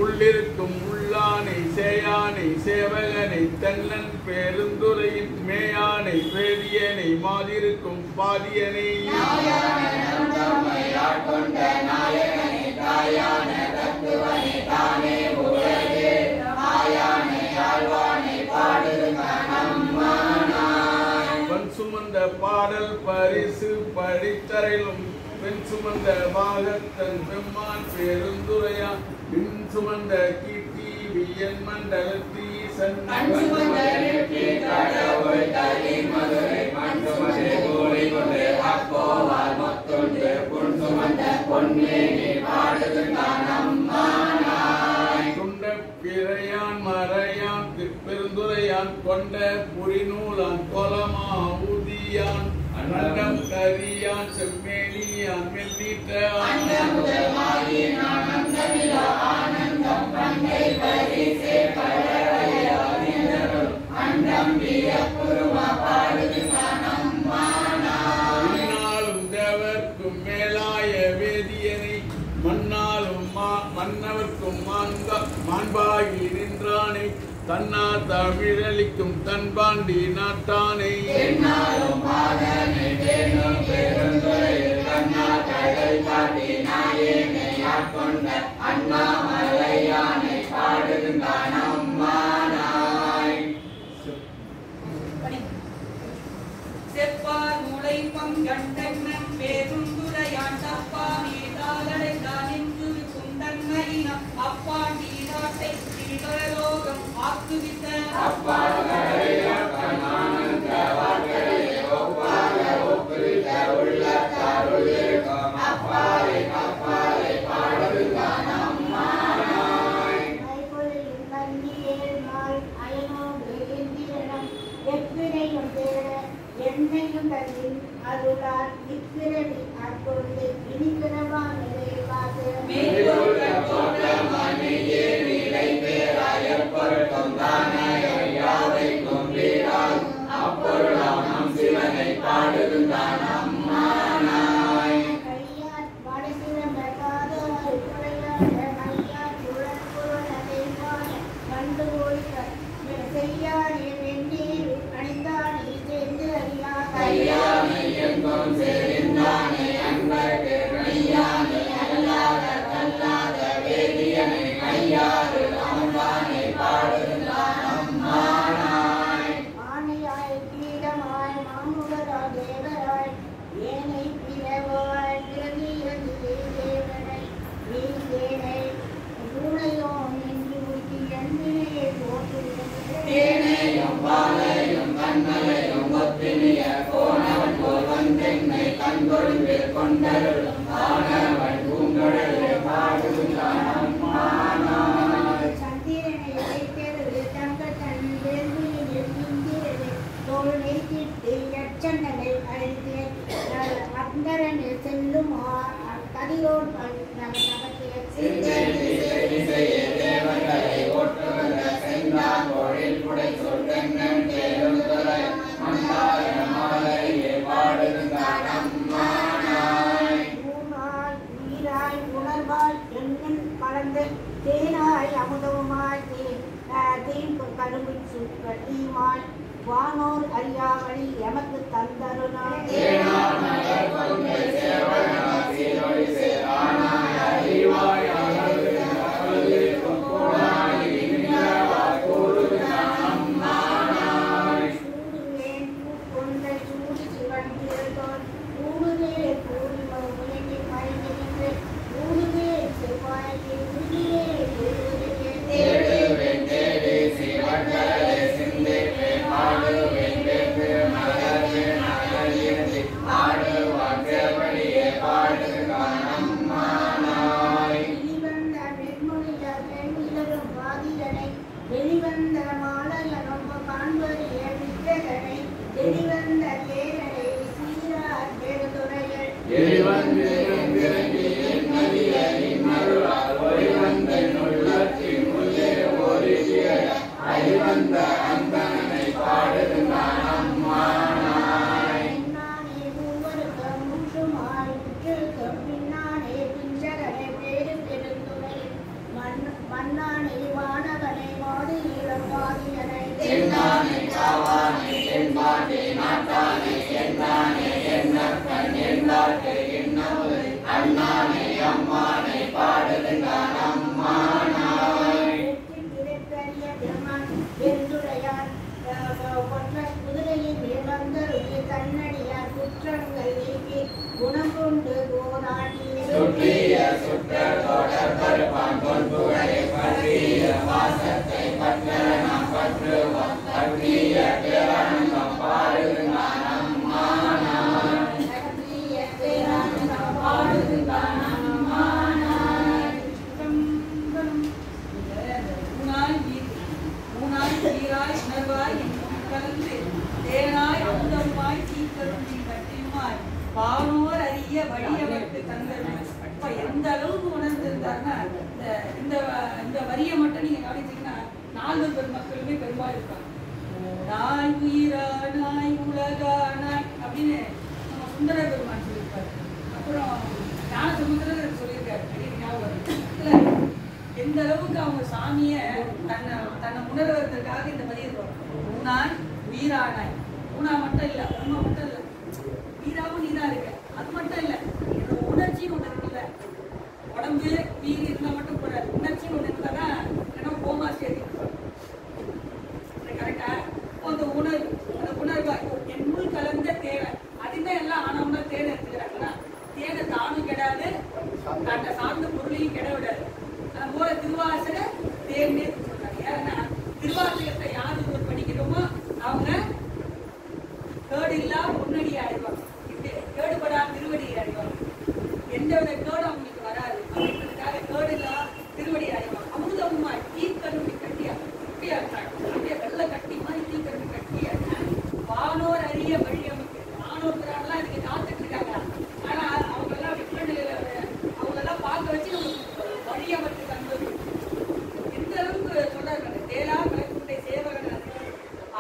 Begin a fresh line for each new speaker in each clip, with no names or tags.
உள்ளிருக்கும் உள்ளானை சேயானை சேவகனை தென்னன் பெருந்துரையின் மேயானை வேதியனை மாதிருக்கும் பாதியனை பன் சுமந்த பாடல் பரிசு படித்தரையிலும் பெண் சுமந்த பாகத்தன் பெம்மான் பெருந்துரையான் பின் சுமந்த கீர்த்தி வியன் மண்டலத்தி பிறையான் மறையான் பெருந்துரையான் கொண்ட புரிநூலான் கொலமா ஊதியான் அண்டம் கரியான் செம்மேனியான் மெல்லிட்ட மன்னாலும் தேவர்க்கும் மேலாய வேதியனை மன்னாலும் மன்னவர்க்கும் மாண்பாகி நின்றானை தன்னார் தமிழளிக்கும் தன்பாண்டி நாட்டானை
செப்பார் முளைப்பம் கண்டன்னன் பேருந்துரையான் தப்பானே தாளடைந்தான் என்றிருக்கும் தன்மையினம் அப்பாண்டி நாட்டை ஸ்ரீவரலோகம் ஆக்குவித்த
என்னையும் தன்னின் அருளால் இப்பிறவி அற்பொழுது இனிப்பிறவா நிறைவாக கையார் வடசிறம்பகாத மையார் உழற்பொருள் அதைவான கண்டு ஒழிக்க செய்யானே வெண்ணீர் அணிந்தானே சேர்ந்து அறியா கையானை எங்கும் சேர்ந்தானே அன்பர்க்கு கையானை அல்லாத கல்லாத வேதியனை கையாறு அம்பானை பாடுகிறான் அம்மானாய் ஆணையாய் கீடமாய் மாமுகராய் தேவராய் ஏனை பிறவாய் பிறவியது தேவனை நீந்தேனை பூனையோம் என்று உருக்கி எந்தினையை போற்றுகிறேன் தேனையும் பாலையும் கண்ணலையும் ஒத்தினிய போனவன் போல் வந்தென்னை கண்கொழுந்து கொண்டருளும் ஆனவன் பூங்கடலை பாடுகிறான் அம்மானாய் சந்திரனை வைத்தெழுது தங்கத்தன் வேள்வியில் இந்திரனை தோல் வைத்திட்டு யட்சணனை அழைத்து அந்தரனில் செல்லும் கதிரோன் நமக்கு தேவர்களை ஒட்டுவந்த சென்றான் பொழில் புடை சொல்கண்ணன் தேருந்துரை மந்தார மாலையே பாடுகிறான் அம்மானாய் ஊனாய் நீராய் உணர்வாய் எண்ணன் கலந்து தேனாய் அமுதவுமாய் தேன் கரும்பு சுற்றீமாய் வானோர் அறியாவழி எமக்கு தந்தருனாய் வெளிவந்த மாலையனும் காண்பறிய வித்தகனை வெளிவந்த தேரனை சீரார் பெருதுரைகள் மன்ன
வாழ்க்கை என்னோடு அண்ணானை அம்மானை பாடுகின்றான் அம்மானாய்.
திரைப்பெரிய பெருமான் வெந்துடையார் குதிரையின் வந்தருடைய கண்ணடியார் குற்றங்கள் நீக்கி குணம் கொண்டு போராடி
சுற்றிய சுற்றத்தோடர் பருப்பான் பொன்புகளை பற்றிய வாசத்தை பற்ற நாம் பற்றுவோம் பற்றிய பேரானந்தம் பாடுகின்றான் அம்மானாய்.
பற்றிய பேரானந்தம் பாடுகின்றான் அம்மானாய்.
ஊனாய் சீராய் உணர்வாய் என்னும் கலந்து தேனாய் அமுதமாய் தீக்கருந்தி கட்டியுமாய் வானோர் அறிய வழியவர்க்கு தந்தது. அப்ப எந்த அளவுக்கு உணர்ந்திருந்தாருன்னா இந்த வரியை மட்டும் நீங்க கவனிச்சீங்கன்னா 4 பெருமக்களுமே பெரும்பாலும் இருப்பாங்க. நாய் உயிரானாய் உலகானாய் அப்படின்னு நம்ம சுந்தர பெருமான் சொல்லியிருப்பாரு. அப்புறம் ஞான சமுத்திரர் சொல்லியிருக்காரு. இல்ல எந்த அளவுக்கு அவங்க சாமிய தன்னை உணர்வதற்காக இந்த பதியை ஊனாய் உயிரானாய். ஊனா மட்டும் இல்ல, உண்மை மட்டும் இல்ல, வீராவும் நீதான் இருக்க. அது மட்டும் இல்ல, என்னோட உணர்ச்சின்னு ஒண்ணு இருக்குல்ல. உடம்பு வீடு இருந்தா மட்டும் போடாது, உணர்ச்சின்னு ஒண்ணு இருந்தானா ஏன்னா கோமா ஸ்டேஜ் கரெக்டா. அந்த உணர்வா என்னுள் கலந்த தேவை அதுதான் எல்லாம் ஆனவங்க தேனை எடுத்துக்கிறாங்கன்னா தேனை தானும் கெடாது, தன்னை சார்ந்த பொருளையும் கெட விடாது. போல திருவாசக தேர்ந்தே சொல்றாங்க. ஏன்னா திருவாசகத்தை யாரு ஒரு படிக்கிறோமோ அவங்க கேடு இல்லா முன்னடி ஆயிடுவாங்க, கேடுபடா திருவடி ஆயிடுவாங்க. எந்தவித கேடு அவங்களுக்கு வராது அப்படின்றதுக்காக கேடு இல்லா திருவடி ஆயிடுவாங்க. அமுதமா தீக்கரும்பி கட்டியா அப்படியா அப்படியே வெள்ள கட்டி மாதிரி தீக்கரும்பி கட்டியா வானோர் அறிய வழி அமைக்கு. வானோர்லாம் இதுக்கு காத்துட்டு இருக்காங்க. ஆனா அவங்க எல்லாம் அவங்க எல்லாம் பார்க்க வச்சு வழியமர்த்து தந்தது. எந்த அளவுக்கு சொல்றாங்க. தேலா விளக்குண்டை சேவகன்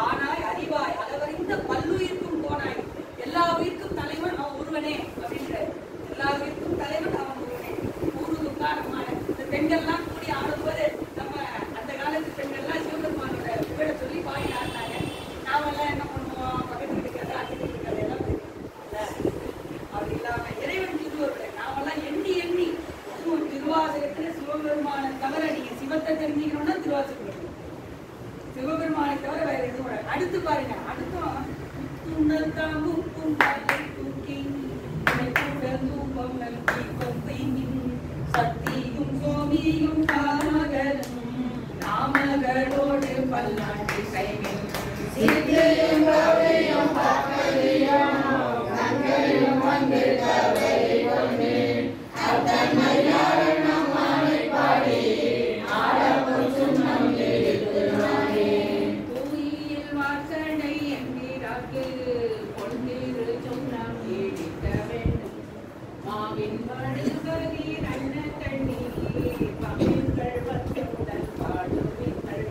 ஆனாய் அறிவாய் அளவறிந்த பல்லுயிர்க்கும் போனாய். எல்லா உயிர்க்கும் தலைவன் அவன் ஒருவனே அப்படின்ற. எல்லா உயிர்க்கும் தலைவன் அவன் ஒருவனே. ஊருதுக்கா நம்ம இந்த பெண்கள்லாம் கூடி ஆடும்போது நம்ம அந்த காலத்து பெண்கள்லாம் சிவபெருமானோட புகழ சொல்லி பாடி ஆடினாங்க. நாமெல்லாம் என்ன பண்ணுவோம், பக்கத்து வீட்டுக்கு அக்கத்து வீட்டுக்கு எல்லாம் அப்படி இல்லாம இறைவன் திருவருடைய நாமெல்லாம் எண்ணி எண்ணி திருவாசகத்துல சிவபெருமான தவிர நீங்க சிவத்தை தெரிஞ்சுக்கணும்னா திருவாசகம் சிவபெருமானை தவிர வேற எதுவும். அடுத்து பாருங்க, அடுத்தும் சக்தியும் சோமியும் காமகனும் நாமகளோடு பல்லாண்டு கைகள் சித்தியும் கவியும் பக்கதியும் நங்கையும் வந்து கவலை கொண்டு பூமியில் வாசனை என்கிறாக்கு பொன்னிரு சொன்னம் நீடிக்க வேண்டும். மாவின் படுகதி அண்ண தண்ணீர் பகிர்கள் வந்தவுடன் பாடுவீர்கள்.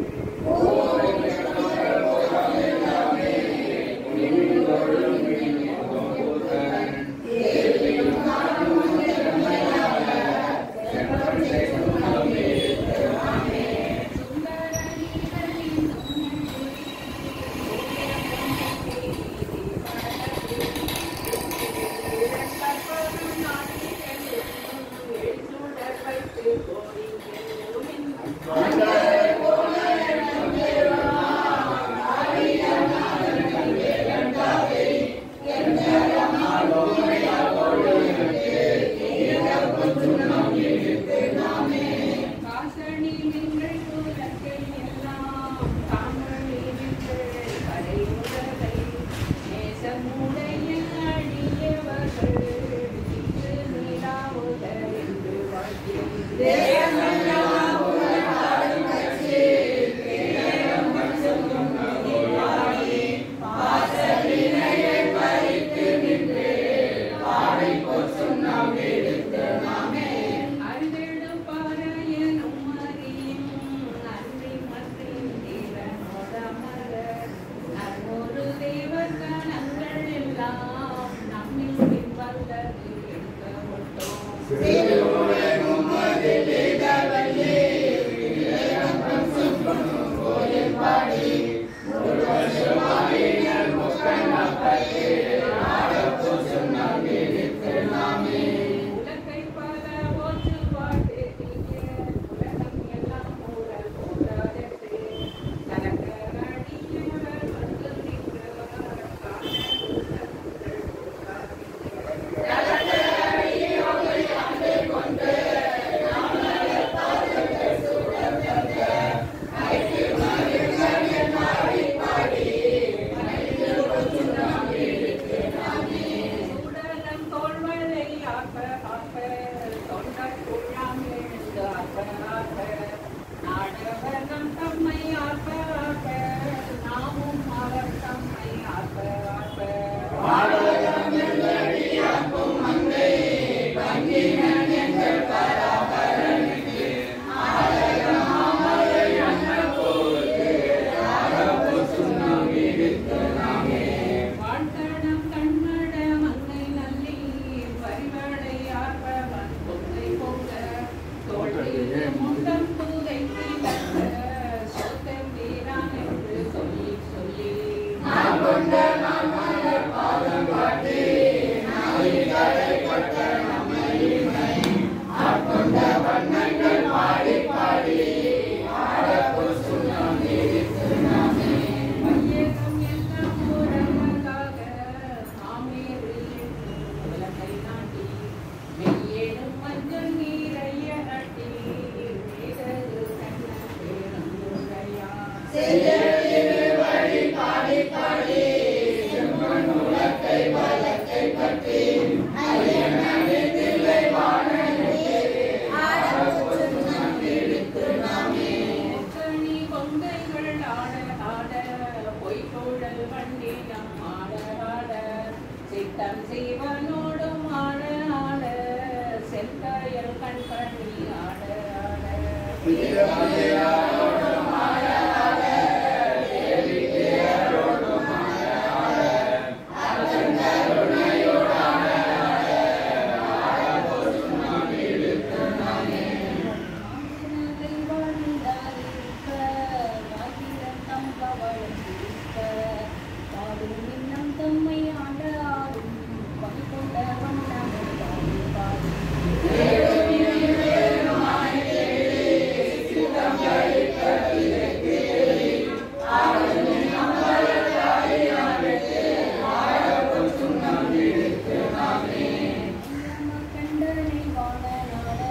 வாழ நாட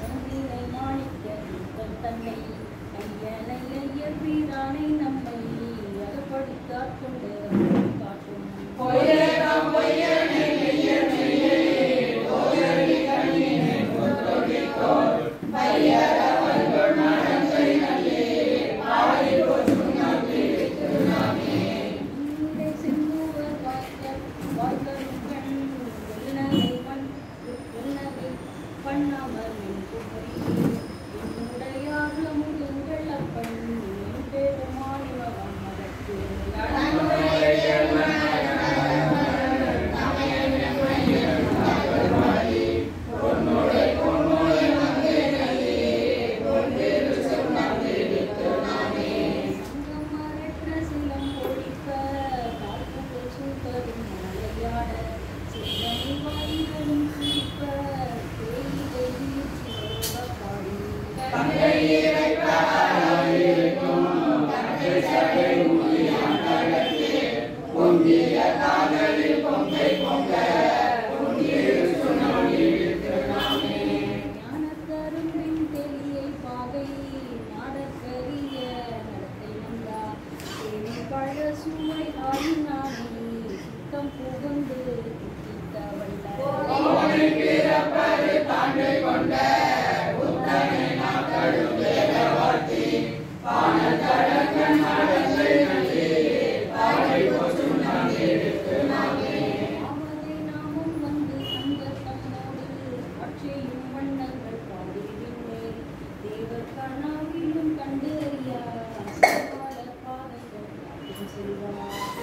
நந்தினை மாணிக்க தன்னை ஐயனை ஐயர் வீரானை நம்மை அறுபடுத்தாற் கொண்டு காட்டும்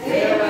தேவ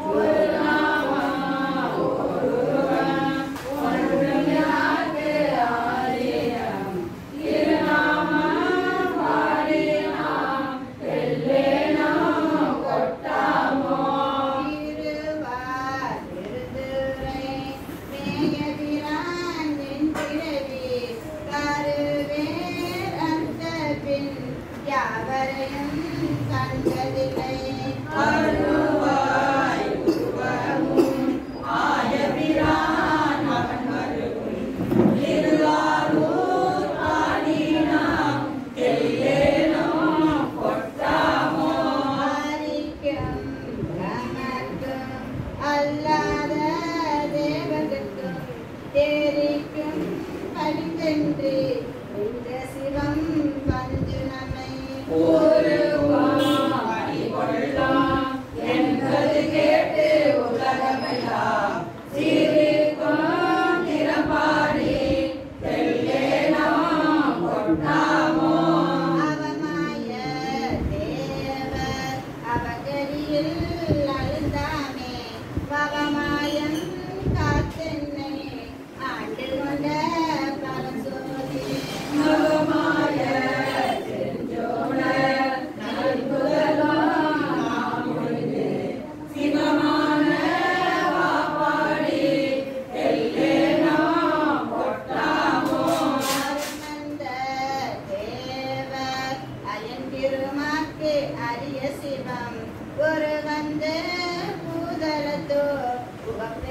ஒரு நாமம்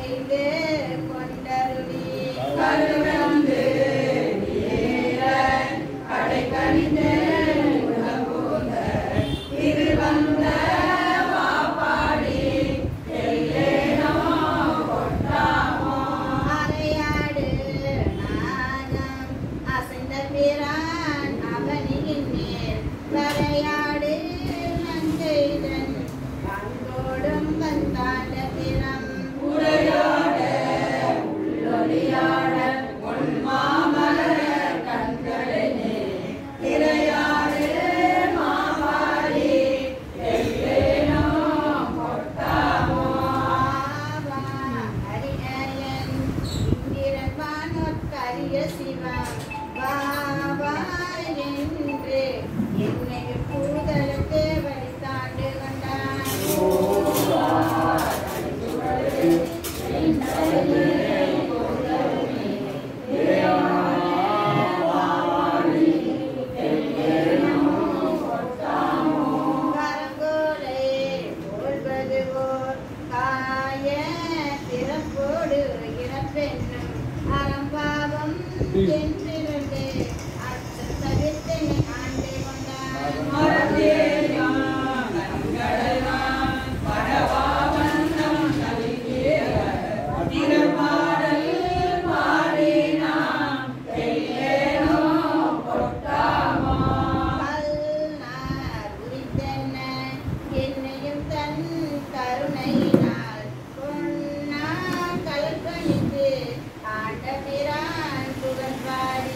செய்து கொண்டருளி
கருணந்து நீர கடை கணிந்து உணவுந்த திருவந்த வாப்பாடி எல்லேனோ கொட்டாமோ
அறையாடு நாகம் அசைந்த பிரான் அவனியின் மேல் வரையாடு நஞ்செய்தன் கண்கோடும் வந்தாண்ட திறம்
உரையாட உள்ளொளியாட பொன்மாமலர் கண்களினே திரையாடு மாவாடி எல்லேனோ கொட்டாமோ
ஆவா ஹரிஹரன் இந்திரன் வானோற்கரிய சிவம் வாவா என்று என்னை பூதலுக்கு வழித்தாண்டு கொண்டான் கரங்கோலை போல்வது ஓர் காய பிறப்போடு இறப்பென்னும் அறம்பாவம் என்றிருந்து அச்சம் தவிர்த்தனை ஆண்டு கொண்டான்
மரத்தேயான் கண்களெல்லாம் பரவாவண்ணம் நல்கிய திருப்பாடல் பாடினான் எல்லேனோ கொட்டாமோ
கல்நார் உரித்தென்ன என்னையும் தன் கருணையினால் பொன்னா கலப்பணித்து ஆண்ட பிரான் புகழ்பாடி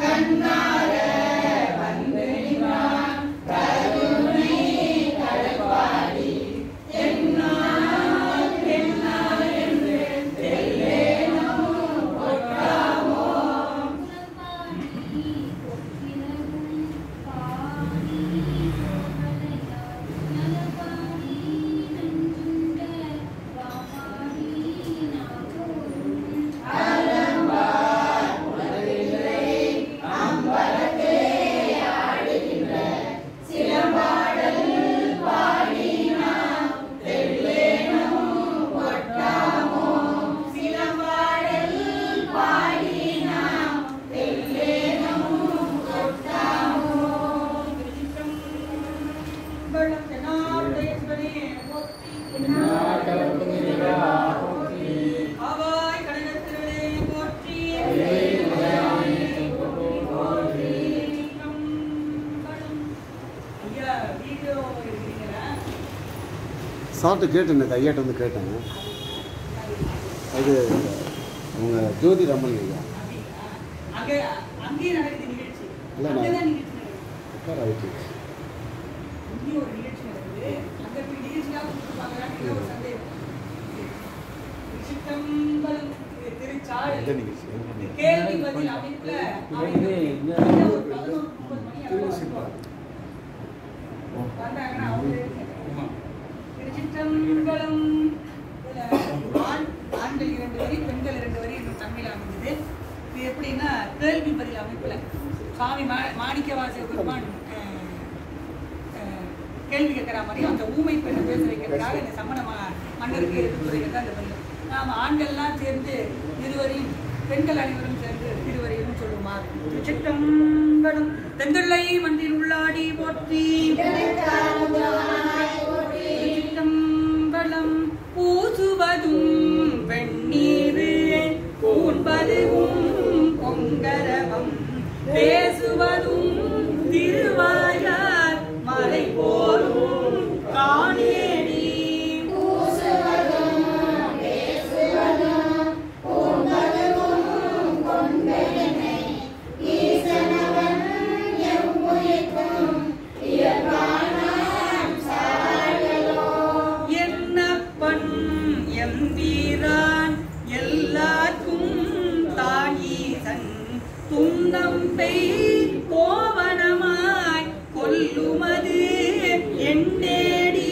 கண்ணார வந்து நின்றான் கருணை கடற்பாடி தென்னா தென்னா என்று தெல்லேனோ ஒட்டாமோ அலம்பார் உலகிலே அம்பலத்தே ஆடுகின்ற சிலம்பாடல் பாடி நாம் தெல்லேனோ ஒட்டாமோ சிலம்பாடல் பாடி நாம் தெல்லேனோ ஒட்டாமோ
ஆவாய் கடகத்திலே போற்றி ஐயா வீடியோ எடுக்கிறீங்களா?
சாப்பிட்டு கேட்டேன் ஐயாட்ட வந்து கேட்டேன். அது அவங்க ஜோதி ரமணி ஐயா.
அங்கே அங்கேயே நடக்குது நிகழ்ச்சி.
இல்ல, நான்
அங்கதான் நிகழ்ச்சி நடக்குது.
ரைட்டு.
இங்கேயும் ஒரு நிகழ்ச்சி நடக்குது. அங்க போய் நிகழ்ச்சியாக கொடுத்துருப்பாங்க. ஒரு சந்தேகம். சித்தம்பலம் திருச்சாள்
எந்த நிகழ்ச்சி?
கேள்வி பதில் அமைப்புல ஒரு 11:30 மணி அளவு வந்தாங்கன்னா அவங்க திருச்சிற்றம்பலம் ஆண்கள் 2 வரி பெண்கள் 2 வரி என்று தமிழில் அமைஞ்சது. இது எப்படின்னா கேள்வி பதில் அமைப்புல சுவாமி மாணிக்கவாசக பெருமான் கேள்வி கேட்கிற மாதிரி அந்த ஊமை பெண்ணை பேச வைக்கிறதுக்காக இந்த சமண மன்னருக்கு எடுத்துரைக்கிறது அந்த பதில். நாம் ஆண்கள்லாம் சேர்ந்து இருவரையும் பெண்கள் அனைவரும் சேர்ந்து இருவரையும் சொல்லுமாறு திருச்சிற்றம்பலம் தெந்தள்ளை மன்றில் உள்ளாடி போற்றி திருச்சிற்றம்பலம் பூசுவதும் வெண்ணீர் பூண்பதும் பொங்கரவம் பேசுவதும் திருவாயார் மலை போலும் காணேடி என்னப்பன் எம்பீரான் எல்லாருக்கும் தாயீசன் துன்னம்பை கோவனமாய் கொல்லுமது எண்ணேடி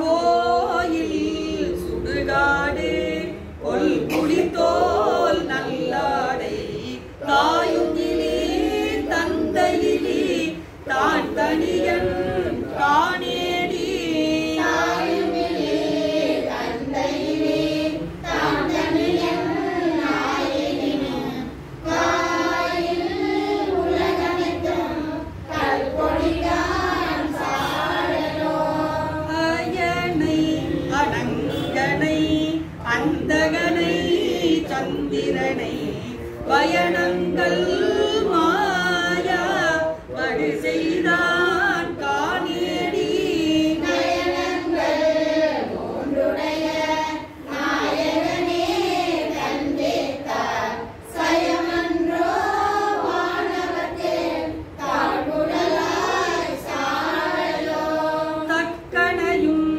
கோயில் சுடுகாடு கொல் புலித்தோல் நல்லாடை தாயுங்கிலி தந்தையிலி தான் தனியன் காணேடி அயனை அடங்கனை அந்தகனை சந்திரனை பயணங்கள் மாயா படு செய்தான் காணேடி தக்கனையும்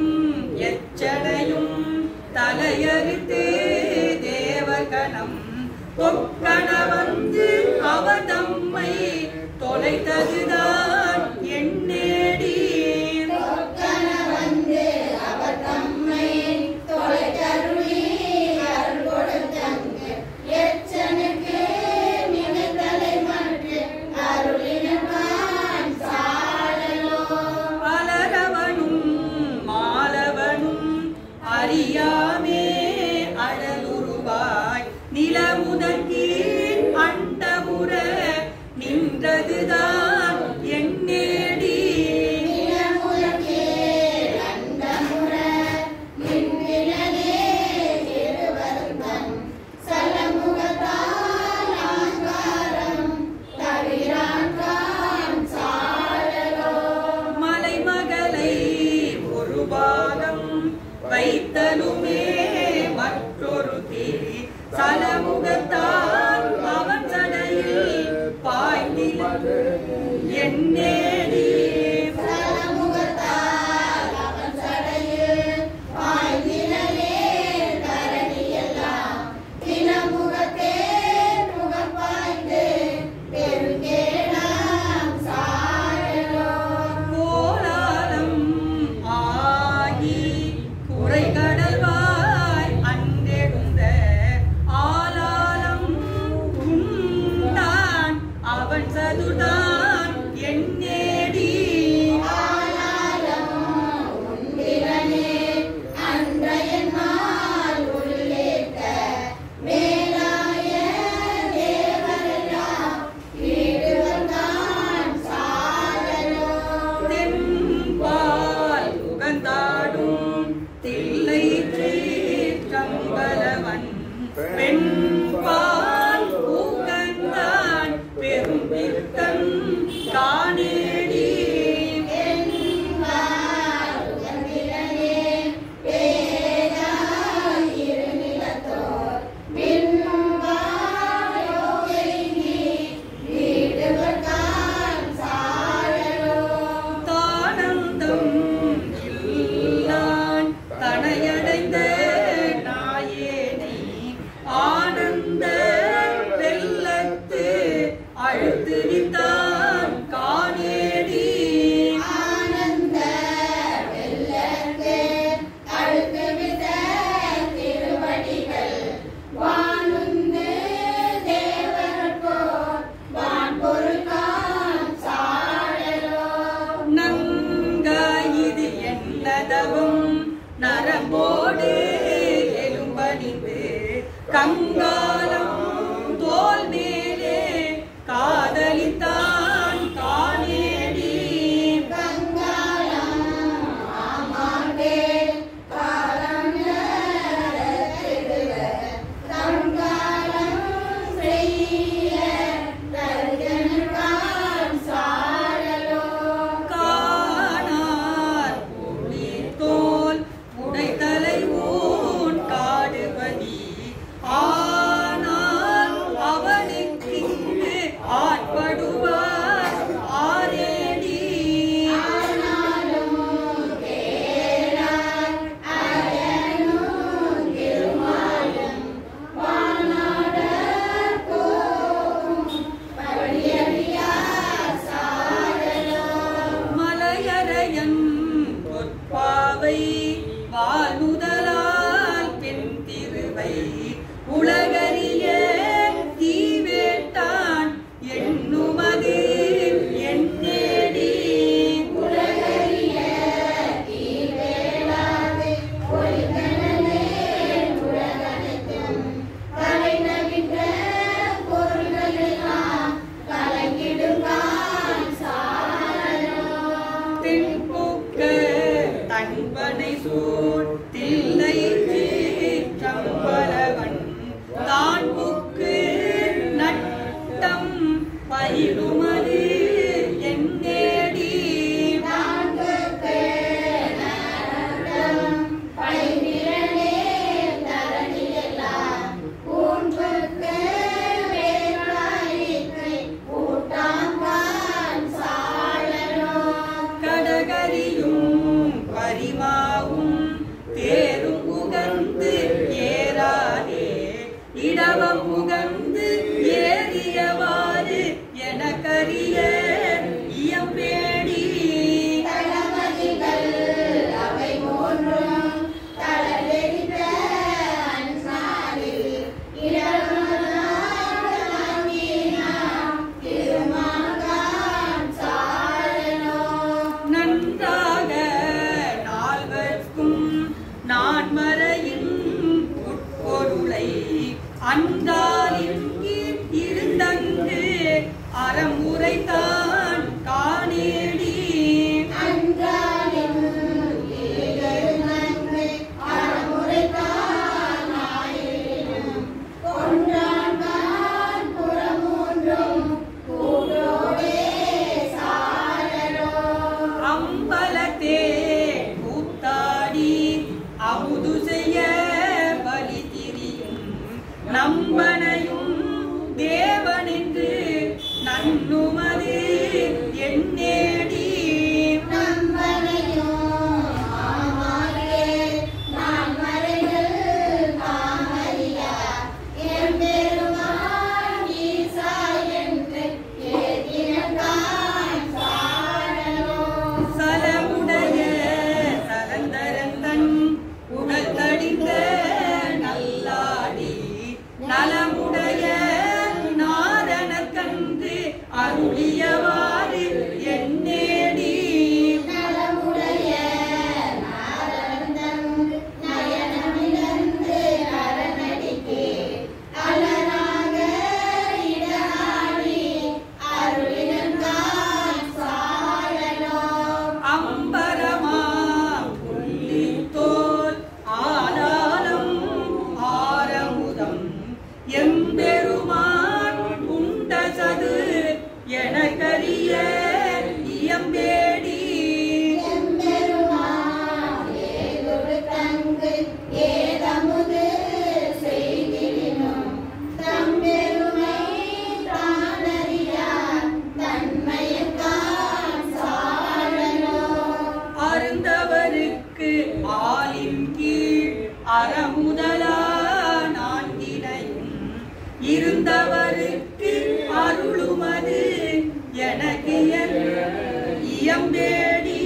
எச்சனையும் தலையறுத்து தேவகணம் தொக்கண வந்து அவதம்மை தொலைத்ததுதான் அறமுறைத்தான் காணேடி அம்பலத்தே கூத்தாடி அமுது செய்ய பலி திரியும் நம்பனையும் தேவனென்று நன்னுமது என்னேடி சலமுடைய சலந்தரந்தன் உடல் தடிந்த நல்லாடி நலமுடைய நாரணக்கன்று அருளியவாறு என்னேடி அம்பரமா புள்ளித்தோல் ஆலாலம் ஆரமுதம் எம்பெருமான் உண்டசது எனக்கரிய இயம்பேடி அருந்தவருக்கு ஆலின் கீழ் அறமுதலா நான்கினையும் இருந்தவருக்கு அருளுமது எனக்கு இயம்பேடி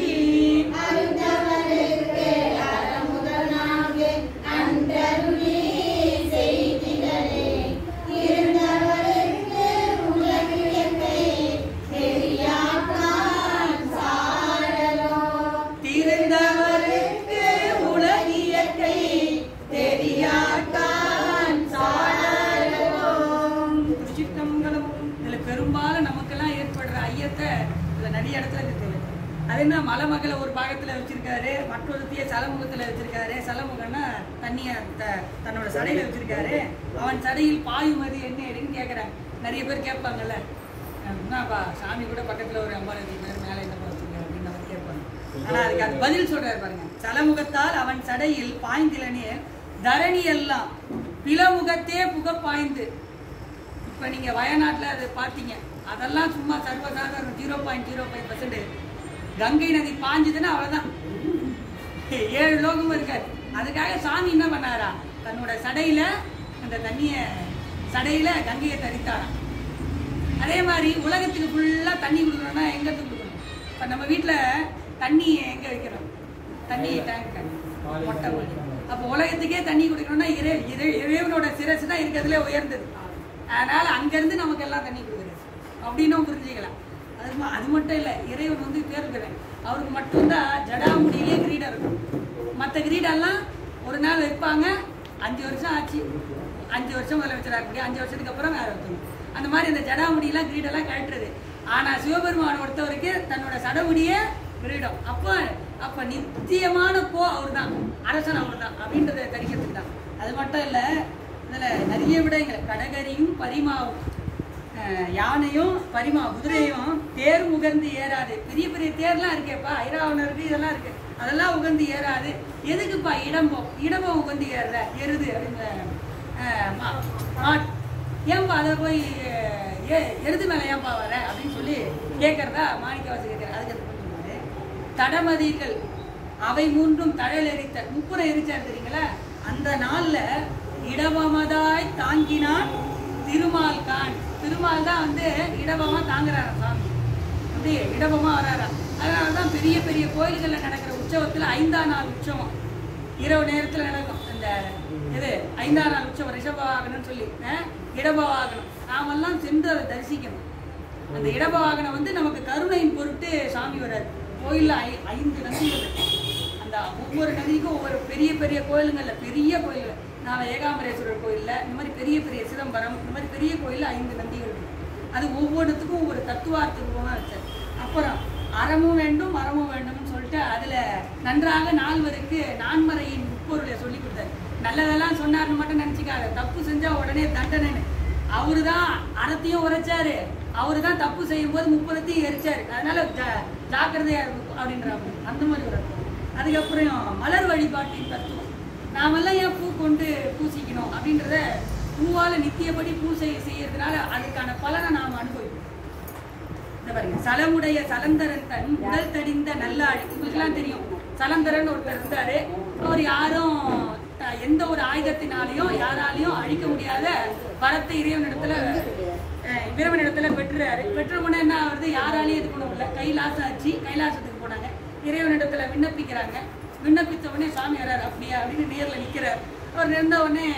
திருந்தவருக்கு உலகியற்கை தெரியாட்டான் சாடலும். திருச்சிற்றம்பலம். இதுல பெரும்பாலும் நமக்கெல்லாம் ஏற்படுற ஐயத்தை இதுல நிறைய இடத்துல இருக்கு. அது என்ன மலைமகளை ஒரு பாகத்துல வச்சிருக்காரு, மற்றொருத்திய சலமுகத்துல வச்சிருக்காரு. சலமுகன்னா தண்ணிய தன்னோட சடையில வச்சிருக்காரு. அவன் சடையில் பாயுமதி என்ன எடுன்னு கேட்கறாங்க. நிறைய பேர் கேட்பாங்கல்ல, என்னப்பா சாமி கூட பக்கத்துல ஒரு 50 பேர் மேல என்ன வச்சிருக்காரு அப்படின்னு அவர் கேட்பாங்க. ஆனா அதுக்கு அது பதில் சொல்றாரு பாருங்க. சலமுகத்தால் அவன் சடையில் பாய்ந்திலனே தரணி எல்லாம் பிளமுகத்தே புக பாய்ந்து. இப்ப நீங்க வயநாட்டுல அதை பார்த்தீங்க, அதெல்லாம் சும்மா சர்வசாதாரண 0.05%. கங்கை நதி பாஞ்சுதுன்னா அவ்வளவுதான், 7 லோகமும் இருக்காது. அதுக்காக சாமி என்ன பண்ணாரா, தன்னோட சடையில அந்த தண்ணிய சடையில கங்கையை தரித்தாராம். அதே மாதிரி உலகத்துக்கு ஃபுல்லா தண்ணி கொடுக்கணும்னா எங்க இருந்து கொடுக்கணும்? இப்ப நம்ம வீட்டுல தண்ணி எங்க வைக்கிறோம்? தண்ணி டேங்க், மொட்டை மாடி. அப்ப உலகத்துக்கே தண்ணி குடிக்கணும்னா இறைவனோட சிரசு தான் இருக்கிறதுல உயர்ந்தது. அதனால அங்கிருந்து நமக்கு எல்லாம் தண்ணி கொடுக்குறது அப்படின்னு புரிஞ்சுக்கலாம். அது மட்டும் இல்லை, இறைவன் வந்து பேர் பெறேன், அவருக்கு மட்டும்தான் ஜடாமுடியிலே கிரீடம் இருக்கும். மற்ற கிரீடெல்லாம் ஒரு நாள் வைப்பாங்க, 5 வருஷம் ஆச்சு, 5 வருஷம் முதல்ல வச்சிடாக்க முடியும், 5 வருஷத்துக்கு அப்புறம் வேற வைக்கணும். அந்த மாதிரி அந்த ஜடாமுடியெல்லாம் கிரீடெல்லாம் கழட்டுறது. ஆனா சிவபெருமான் பொறுத்தவரைக்கு தன்னோட சடமுடியே கிரீடம். அப்ப நித்தியமான அவர் தான், அரசன் அவர் தான் அப்படின்றத தரிக்கிறதுக்கு தான். அது மட்டும் இல்ல, இதுல நிறைய விடயங்கள், கடகரியும் பரிமாவும் யானையும் பரிமா குதிரையும் தேர் முகர்ந்து ஏறாது. பெரிய பெரிய தேர்லாம் இருக்கேப்பா, ஐராவணம் இருக்கு, இதெல்லாம் இருக்கு, அதெல்லாம் உகந்து ஏறாது. எதுக்குப்பா இடம்பம் உகந்து ஏறுற எருது அப்படின்னு ஏன்பா அதை போய் எருது மேல ஏன்பா வர அப்படின்னு சொல்லி கேட்கறதா மாணிக்கவாசி கேட்கிறார். அதுக்கு சொன்னாரு, தடமதிகள் அவை மூன்றும் தழல் எரித்த முப்புறம் எரிச்சார் தெரியுங்களா. அந்த நாள்ல இடவமதாய் தாங்கினான் திருமால் கான். திருமால் தான் வந்து இடவமா தாங்குறாரா சாமி, அப்படி இடவமா வராரா. அதனாலதான் பெரிய பெரிய கோயில்கள்ல நடக்கிற உற்சவத்துல 5ஆம் நாள் உற்சவம் இரவு நேரத்துல நடக்கும். அந்த இது 5ஆம் நாள் உற்சவம் ரிஷபவாகனம்னு சொல்லி இடபவாகனம் நாமெல்லாம் சென்று அதை தரிசிக்கணும். அந்த இடபவாகனம் வந்து நமக்கு கருணையின் பொருட்டு சாமி வராது. கோயில்ல 5 நதிகள், அந்த ஒவ்வொரு நதிக்கும் ஒவ்வொரு பெரிய பெரிய கோயிலுங்கள்ல, பெரிய கோயில்கள், நான் ஏகாம்பரேஸ்வரர் கோயில்ல, இந்த மாதிரி பெரிய பெரிய சிதம்பரம், இந்த மாதிரி பெரிய கோயில்ல 5 நந்திகள் இருக்கு. அது அது ஒவ்வொன்றுத்துக்கும் ஒவ்வொரு தத்துவார்த்தமாக வச்சார். அப்புறம் அறமும் வேண்டும் மரமும் வேண்டும்னு சொல்லிட்டு அதில் நன்றாக நால்வருக்கு நான்மறையின் உட்பொருளை சொல்லி கொடுத்தாரு. நல்லதெல்லாம் சொன்னார்னு மட்டும் நினச்சிக்காத, தப்பு செஞ்சால் உடனே தண்டனைன்னு. அவரு தான் அறத்தையும் உரைச்சாரு, அவரு தான் தப்பு செய்யும் போது 30 எரிச்சாரு. அதனால ஜாக்கிரதையா இருக்கும் அப்படின்றாங்க. அந்த மாதிரி ஒரு அர்த்தம். அதுக்கப்புறம் மலர் வழிபாட்டின் தத்துவம். நாமெல்லாம் ஏன் பூ கொண்டு பூசிக்கணும் அப்படின்றத, பூவால் நித்தியப்படி பூசை செய்யறதுனால அதுக்கான பலனை நாம் அனுபவிப்போம். இந்த பாருங்க, சலமுடைய சலந்தரன் தன் உடல் தடிந்த நல்லாழி. உங்களுக்குலாம் தெரியும், சலந்தரன் ஒருத்தர் இருந்தாரு. அவர் யாரும் எந்த ஒரு ஆயுதத்தினாலையும் யாராலையும் அழிக்க முடியாத வரத்தை இறைவனிடத்துல பெற்றுறாரு. பெற்ற உடனே என்ன ஆகுது, யாராலையும் இது பண்ண முடியல. கைலாசம் ஆச்சு, கைலாசத்துக்கு போனாங்க. இறைவனிடத்துல விண்ணப்பிக்கிறாங்க. விண்ணப்பித்த உடனே சாமி வர்றாரு. அப்படியா அப்படின்னு நேரில் நிற்கிறார். அவர் நின்ற உடனே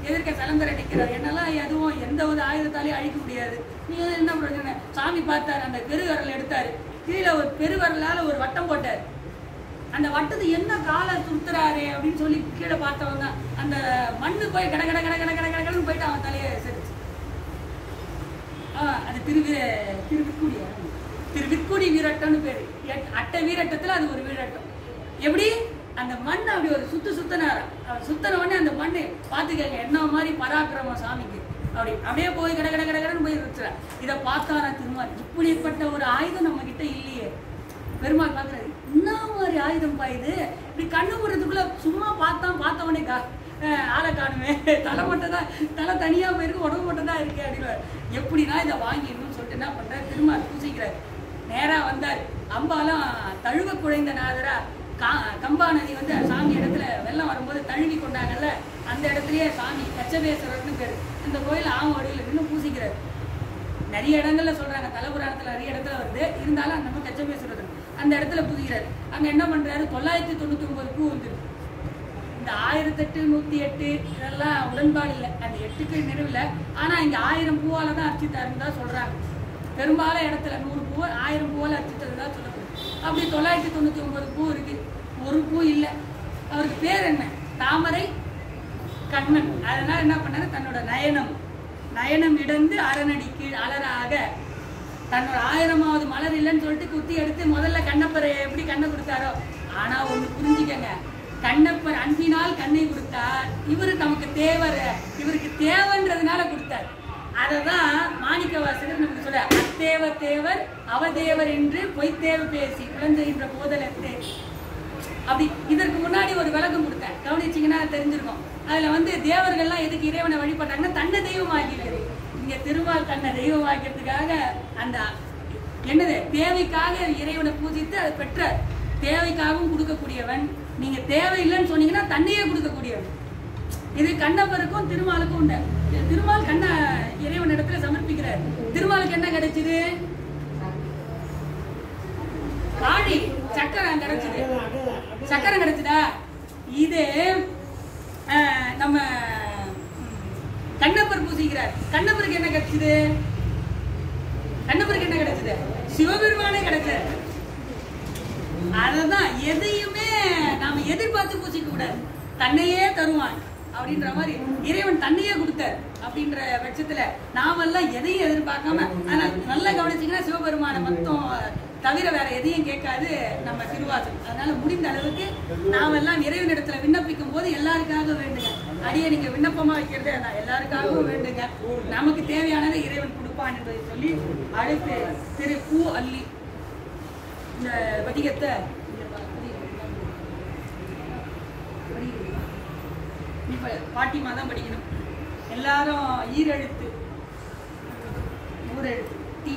எதிர்க்க சலந்தரை நிற்கிறார். என்னெல்லாம் எதுவும் எந்த ஒரு ஆயுதத்தாலையும் அழிக்க முடியாது, நீங்க என்ன பிரச்சனை. சாமி பார்த்தாரு, அந்த பெருவரல் எடுத்தாரு, கீழே ஒரு பெருவரலால் ஒரு வட்டம் போட்டார். அந்த வட்டத்து என்ன காலை சுத்துறாரு அப்படின்னு சொல்லி கீழே பார்த்தவங்க அந்த மண்ணு போய் கட கட கட கட கட கடன்னு போயிட்டு அவன் தலையை செடிச்சு. அது திருவிற்குடி வீரட்டம்னு பேரு. அட்டை வீரட்டத்துல அது ஒரு வீரட்டம். எப்படி அந்த மண் அப்படி ஒரு சுத்தினாராம். அவர் சுத்தின உடனே அந்த மண்ணு பாத்துக்கங்க என்ன மாதிரி பராக்கிரமம் சாமிக்கு. அப்படியே போய் கட கட கட கடன்னு போய் வச்சுறார். இதை பார்த்தாரா திருமால், இப்படிப்பட்ட ஒரு ஆயுதம் நம்ம கிட்ட இல்லையே. பெருமாள் பாக்குறாரு, என்ன மாதிரி ஆயுதம் பாயுது, இப்படி கண்ணு போடுறதுக்குள்ள சும்மா பார்த்தவனே ஆளை காணுமே, தலை மட்டும் தான், தலை தனியா போயிருக்கு, உடம்பு மட்டும் தான் இருக்கு அப்படின்னு. எப்படின்னா இதை வாங்கிடணும்னு சொல்லிட்டு என்ன பண்றாரு, திருமால் பூசிக்கிறார். நேரா வந்தார். அம்பாலாம் தழுவ குழைந்த நாதரா கம்பா நதி வந்து சாமி இடத்துல வெள்ளம் வரும்போது தழுவி கொண்டாங்கல்ல, அந்த இடத்துலயே சாமி கச்சபேஸ்வரர்னு பேரு. இந்த கோயில் ஆமவடியில் நின்று பூசிக்கிறார். நிறைய இடங்கள்ல சொல்றாங்க, தலபுராணத்துல நிறைய இடத்துல வருது. இருந்தாலும் நம்ம கச்சபேஸ்வரர் அந்த இடத்துல பூசிக்கிறார். அங்க என்ன பண்றாரு, 999 பூ வந்துருக்கு. இந்த 1008 108 இதெல்லாம் உடன்பாடு இல்லை, அந்த 8க்கு நிறைவில். ஆனா இங்க 1000 பூவால தான் அர்ச்சித்தாருன்னு தான் சொல்றாங்க. பெரும்பாலும் இடத்துல 100 பூ 1000 பூவால அர்ச்சித்தது தான் சொல்லப்படுது. அப்படி 999 பூ இருக்கு, ஒரு பூ இல்லை. அவருக்கு பேர் என்ன, தாமரை கண்ணன். அதனால என்ன பண்ணாரு, தன்னோட நயனம் இடந்து அரணடி கீழ் அலராக தன்னோட 1000வது மலர் இல்லைன்னு சொல்லிட்டு குத்தி எடுத்து முதல்ல கண்ணப்பரை எப்படி கண்ணை கொடுத்தாரோ. ஆனா ஒண்ணு புரிஞ்சுக்கங்க, கண்ணப்பர் அன்பினால் கண்ணை கொடுத்தார். இவரு நமக்கு தேவர், இவருக்கு தேவன்றதுனால கொடுத்தார். அததான் மாணிக்க வாசகர் நமக்கு சொல்ற, அத்தேவ தேவர் அவதேவர் என்று பொய்த்தேவ பேசி குழந்தைன்ற போதலத்தே. அப்படி இதற்கு முன்னாடி ஒரு விளக்கம் கொடுத்தேன், கவனிச்சிங்கன்னா தெரிஞ்சிருக்கும். அதுல வந்து தேவர்கள்லாம் எதுக்கு இறைவனை வழிபட்டாங்கன்னா தன்னை தெய்வமாக்கிறது. இங்க திருமால் தன்னை தெய்வமாக்கிறதுக்காக அந்த என்னது தேவைக்காக இறைவனை பூஜித்து அதை பெற்ற தேவைக்காகவும் கொடுக்கக்கூடியவன். நீங்க தேவையில்லைன்னு சொன்னீங்கன்னா தன்னையே கொடுக்கக்கூடியவன். இது கண்ணப்பருக்கும் திருமாலுக்கும் உண்டு. திருமால் கண்ண இறைவன் இடத்துல சமர்ப்பிக்கிறார். திருமாலுக்கு என்ன கிடைச்சது, ஆழி சக்கரம் கிடைச்சது. சக்கரம் கிடைச்சதா, இது நம்ம கண்ணப்பர் பூசிக்கிறார். கண்ணப்பருக்கு என்ன கிடைச்சது, கண்ணப்பருக்கு என்ன கிடைச்சது, சிவபெருமானே கிடைச்சார். அததான் எதையுமே நாம எதிர்பார்த்து பூசிக்க கூடாது, தன்னையே தருவான் அப்படின்ற மாதிரி இறைவன் தன்னையே கொடுத்தார். அப்படின்ற பட்சத்துல நாமெல்லாம் எதையும் எதிர்பார்க்காம, ஆனா நல்லா கவனிச்சீங்கன்னா சிவபெருமான மொத்தம் தவிர வேற எதையும் கேட்காது நம்ம திருவாசகம். அதனால முடிந்த அளவுக்கு நாமெல்லாம் இறைவனிடத்துல விண்ணப்பிக்கும் போது எல்லாருக்காக வேண்டுங்க. அடியே நீங்க விண்ணப்பமா வைக்கிறதே நான் எல்லாருக்காகவும் வேண்டுங்க, நமக்கு தேவையானதை இறைவன் கொடுப்பான் என்பதை சொல்லி அடுத்து திரு பூ அள்ளி இந்த பதிகத்தை இப்ப பாட்டிமா தான் படிக்கணும். எல்லாரும் ஈரெழுத்து ஊரெழுத்து டி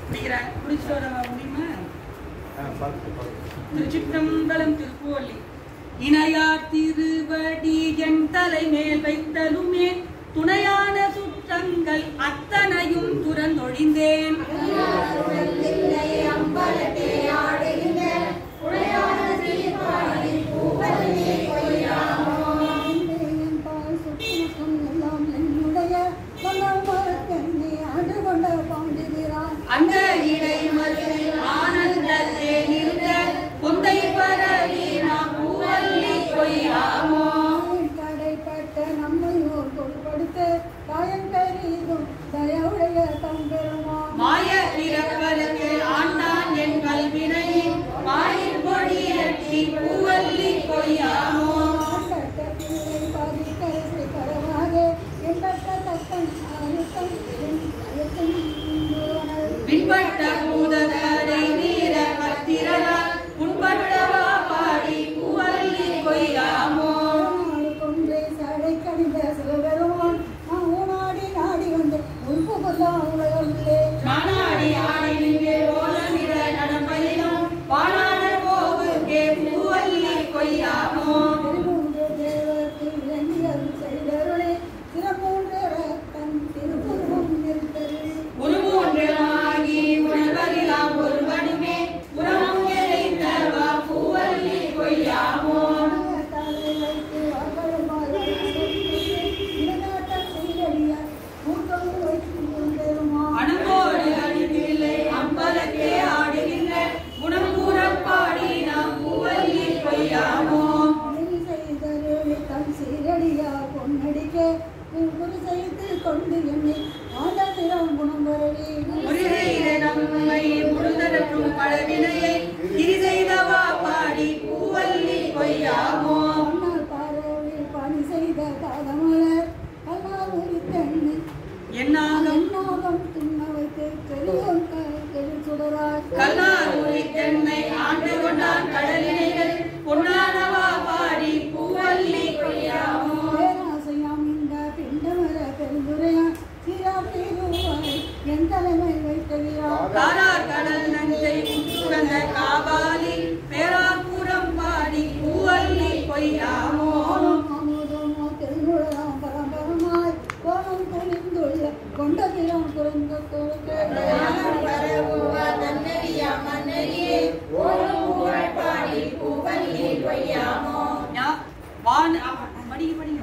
படிக்கிறாங்க. குடிச்சிட்டு வர முடியுமா? திருச்சிற்றம்பலம் திருப்பூவள்ளி. இணையார் திருவடி என் தலை மேல் வைத்தலுமே துணையான சுற்றங்கள் அத்தனையும் துறந்தொழிந்தேன். அந்த இடைமதில் ஆனந்தத்தே நின்ற பொந்தை பரவி நாம் பூவல்லி கொய்யாமோ.
கடைப்பட்ட நம்மை பொருட்படுத்த காயம் கருதும் தயவுடைய
மாய பிறப்பதற்கு ஆண்டான் என் கல்வினை மாயின் கொடியட்டி பூவல்லி கொய்யாமோ பின்பட்ட பூதகரை வீர பத்திரனா உன்பட்டவா பாடி பூவல்லி கொய்யாமோ மானாடி ஆடி நின்று ஓலமிட நடப்பதிலும் வானாட போவுக்கே பூவல்லி கொய்யாமோ உருமூன்றமாகி உணர்வதிலாம் ஒருவனுமே உறவும் இறைந்தவா பூவல்லி கொய்யாமோ அணுவோடு அணிவில்லை அம்பலத்தே ஆடுகின்ற குணம் கூறப்பாடி நாம் பூவல்லி கொய்யாமோ நம்மை முழுதற்றும் பழவினையை திரி செய்தவா பாடி பூவல்லி கொய்யாமோ கல்லாரூரி தென்னை ஆண்டு கொண்டான் கடலினைகள் பொன்னானவா பாடி பூவல்லி கொய்யாமோ காரார் கடல் நஞ்சை சுகந்த காபாலி பேராபுரம் பாடி பூவல்லி கொய்யாமோ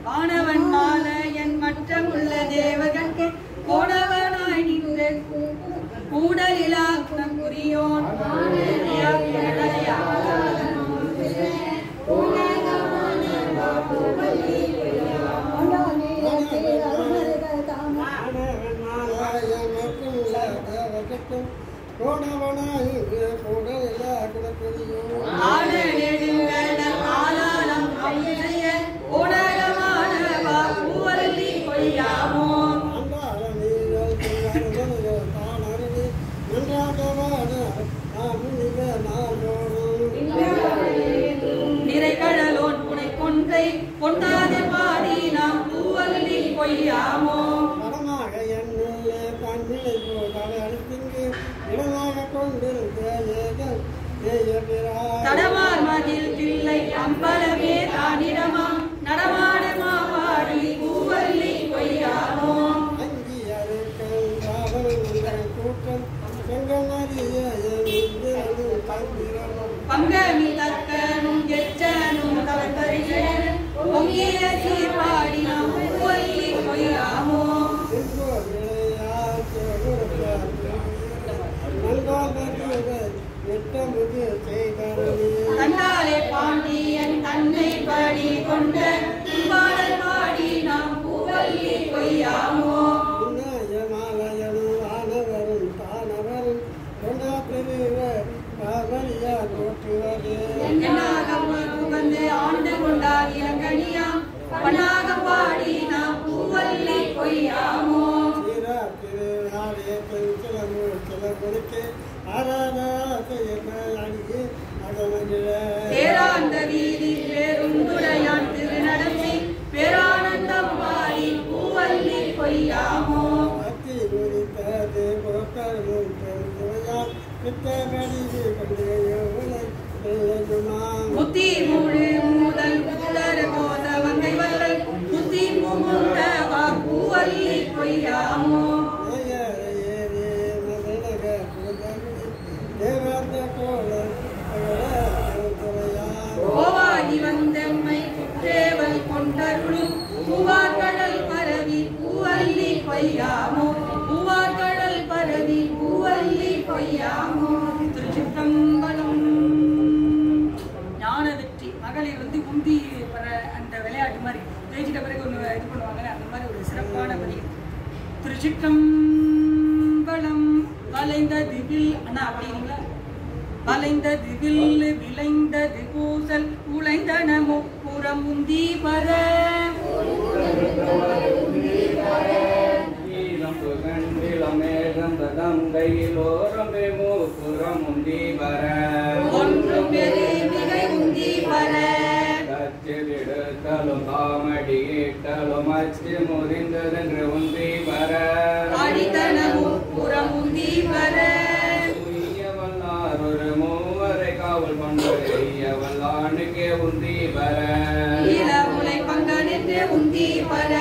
வானவன் மால என் மற்றமுள்ள தேவகற்கு போனவனாய் நின்று கூடலிலா புரியோன் ஆளாலம் அம்மைய ஓடகமானவா பூவல்லி கொய்யாமோ நிறைகடலோன் புனை கொன்றை கொண்டாதே பாடி நாம் பூவல்லி கொய்யாமோ தடமார் மதில் தில்லை அம்பலமே தானிடமா நடமாடமா பாடி பூவல்லி கொய்யாமோ பங்கமி தக்கனும் எச்சனும் தவப்பரிசனும் பொங்கிய சீர்பாடி நாம் பூவல்லி கொய்யாமோ கண்டாலே பாண்டியன் தன்னை படி கொண்ட பாடல் பாடி நாம் பூவல்லி கொய்யாமோ புகந்து ஆண்டு கொண்டார் இளங்கனியா பண்ணாக பாடி நாம் பூவல்லி கொய்யாமோ பேராந்த வீதி பேருந்துடையான் திருநடத்தி பேரானந்தம் பாடி பூவல்லி கொய்யாமோ முத்தி முழு முதல் புத்தர கோத வங்கை வல்லல் முத்தி முகுந்தவா பூவல்லி கொய்யாமோ கோவாதி வந்தம்மை குற்றேவல் கொண்டருளும் பூவார்கடல் பரவி பூவல்லி கொய்யாமோ பூவார்கடல் பரவி பூவல்லி கொய்யாமோ திருச்சிற்றம்பலம். ஞான வெற்றி மகளிர் உந்தி பெற அந்த விளையாட்டு மாதிரி ஜெயிச்சிட்ட பிறகு ஒன்று இது பண்ணுவாங்க, அந்த மாதிரி ஒரு சிறப்பான பதிவு. திருச்சிற்றம்பலம். வளைந்தது வில் அண்ணா அப்படிங்களா வளைந்தது வில்லு விளைந்தது பூசல் உழைந்தன முப்புறம் உந்தி வர ஒன்றும் பெரிய மிகை உந்தி வர
காமடியிட்டலும் அச்சு முறிந்ததென்று உந்தி வர
அடித்தன முப்புறம் உந்தி வர
ஒரு மூவரை காவல் கொண்டு வல்லானுக்கே உந்தி வர
இளமுலை பங்கனென்று உந்தி வர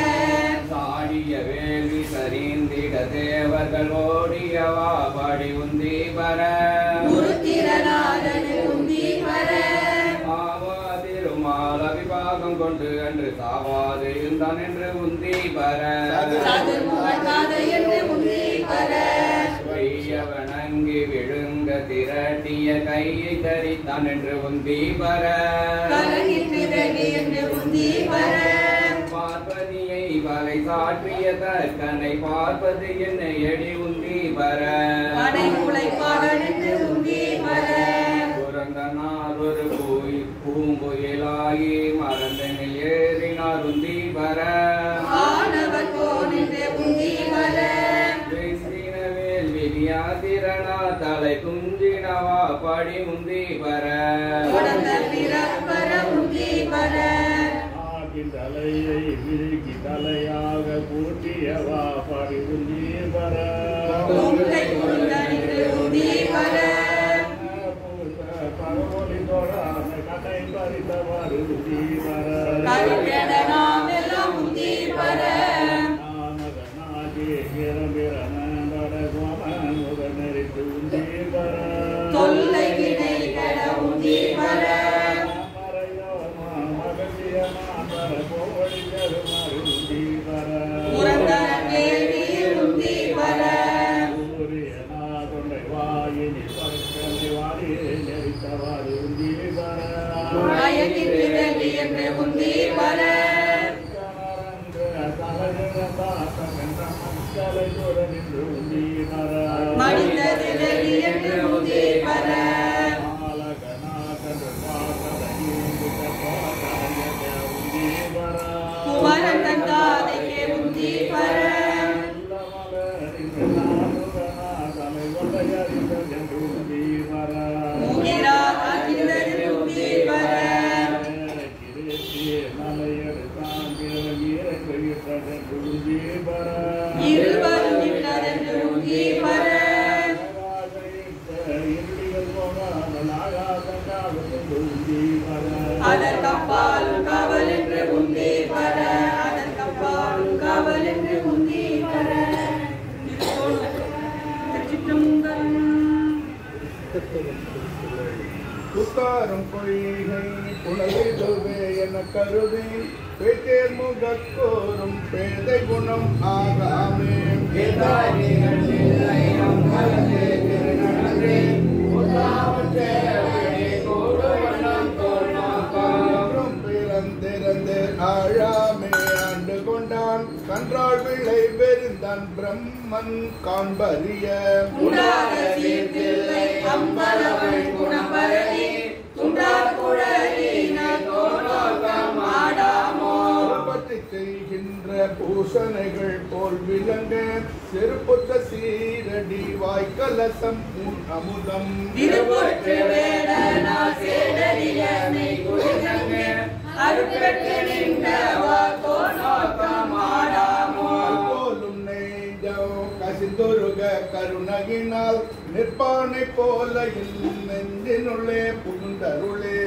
சாடிய வேள்வி சரிந்திட தேவர்கள் ஓடியவா பாடி உந்தி வர
முருத்திரநாதன் உந்தி வர
திருமால விபாகம் கொண்டு அன்று சாவாது இருந்தான் என்று உந்தி வர
என்று உந்தி வர
வணங்கி விழுங்க திரட்டிய கையை தரித்தான் என்று உந்தி வர
என்று உந்தி வர
பார்வதியை வகை சாற்றிய தற்கனை பார்ப்பது என்னை எடி உந்தி வர
என்று உந்தி வர
பிறந்த நாள் ஒரு பூங்குயிலாகி மறந்தனில் ஏறினார் உந்தி வர
ஆனவர் போனின்று உந்தி வர
திரணா தலை குஞ்சினவா படி உந்தி வர
உந்தி வர
தலையை விருகி தலையாக கூட்டியவா படி உந்தி வர
உந்தி வர
பரவொலி தோழான கடை பறித்தவாறு உந்தி வர
உந்தி வர தொல்லை வினை கட உந்தி வர முரந்தர கேள்வி உந்தி வர என்று உந்தி வர மனிதது என்று உந்தி வர குமரன் தந்தாதைக்கு உந்தி வர முகிரா அகிந்தது உந்தி வர இருவரும் நின்றதென்று உந்தி வர அதற்கப்பாலும் காவல் என்று உந்தி வர அதற்கப்பாலும் காவல் என்று உந்தி வர
புத்தாரும் பொய்கை புலவிதுவே என கருதி பேட்டேர் முகக்கோரும் பேதை குணம் ஆகாமே பிறந்திருந்து ஆழாமே ஆண்டு கொண்டான் கன்றாள் விளை பெருந்தான் பிரம்மன் காண்பறிய செய்கின்ற பூசணைகள் போல் விளங்க செருப்புத்த சீரடி வாய்க்கலசம் அமுதம் போலும் நெஞ்சம் கசிந்துருக கருணகினால் நிற்பானை போல நெஞ்சினுள்ளே புகுந்தருளே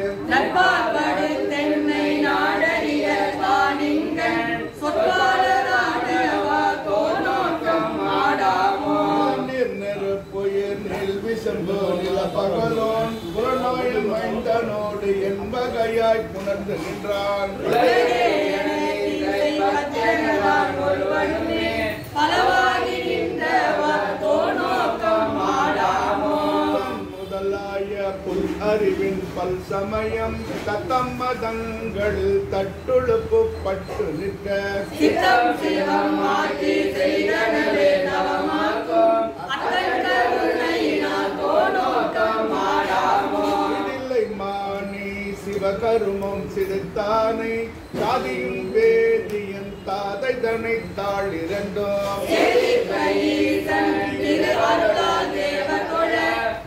நெருப்புயிர் நெல் விசம்பு நில பகலோன் புறநாயம் மைந்தனோடு என்பகையாய் புணர்ந்து நின்றான் முதலாய புல் அறிவின் பல் சமயம் தத்தம்மதங்களில் தட்டுழுப்பு பட்டு நிற்க
சிவம் மாற்றி செய்தனவே தவமாக்கும் அத்தன் கருணை
சிவகருமம் சிறுத்தானை சாதியும் வேதியன் தாதை தனை தாள் இரண்டோம்
செழிப்ப ஈசன் திருவருளாலே